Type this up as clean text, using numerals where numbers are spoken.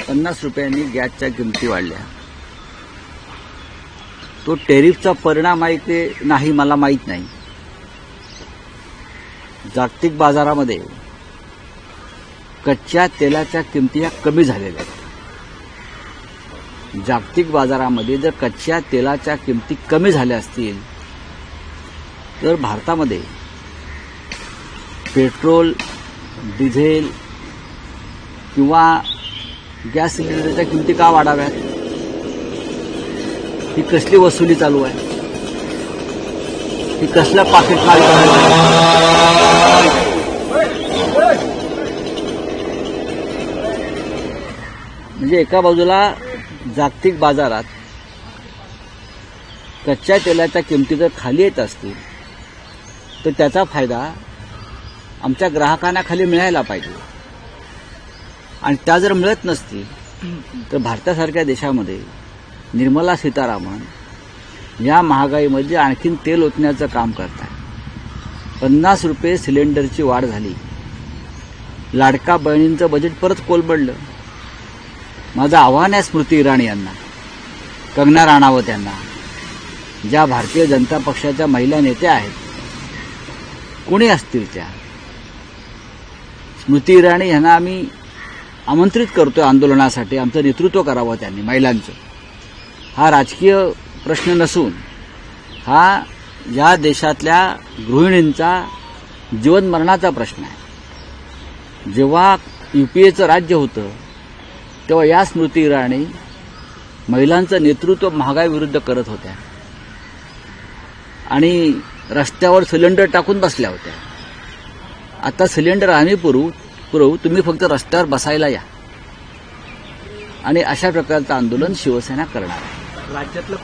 50 रुपयांनी गॅसच्या किमती वाढल्या. तो टेरिफचा परिणाम आहे की नाही मला माहीत नाही. जागतिक बाजारामध्ये कच्च्या तेलाच्या किमती ह्या कमी झालेल्या आहेत. जागतिक बाजारामध्ये जर कच्च्या तेलाच्या किमती कमी झाल्या असतील तर भारतामध्ये पेट्रोल, डिझेल किंवा गॅस सिलेंडरच्या किमती का वाढाव्यात? ही कसली वसुली चालू आहे? ही कसला पाकिटमाल करायचा? म्हणजे एका बाजूला जागतिक बाजारात कच्च्या तेलाच्या किमती जर खाली येत असतील तर त्याचा फायदा आमच्या ग्राहकांना खाली मिळायला पाहिजे. आणि त्या जर मिळत नसतील तर भारतासारख्या देशामध्ये निर्मला सीतारामन या महागाईमध्ये आणखीन तेल ओतण्याचं काम करत आहे. 50 रुपये सिलेंडरची वाढ झाली. लाडका बहिणींचं बजेट परत कोलमडलं. माझं आव्हान आहे स्मृती इराणी यांना, कंगना राणावत यांना, ज्या भारतीय जनता पक्षाच्या महिला नेत्या आहेत, कोणी असतील त्या, स्मृती इराणी यांना आम्ही आमंत्रित करतोय आंदोलनासाठी. आमचं नेतृत्व करावं त्यांनी, महिलांचं. हा राजकीय प्रश्न नसून हा या देशातल्या गृहिणींचा जीवनमरणाचा प्रश्न आहे. जेव्हा यूपीएचं राज्य होतं तेव्हा या स्मृती इराणी महिलांचं नेतृत्व महागाईविरुद्ध करत होत्या आणि रस्त्यावर सिलेंडर टाकून बसल्या होत्या. आता सिलेंडर आम्ही पुरवू, तुम्ही फक्त रस्त्यावर बसायला या. आणि अशा प्रकारचं आंदोलन शिवसेना करणार आहे. राज्यातलं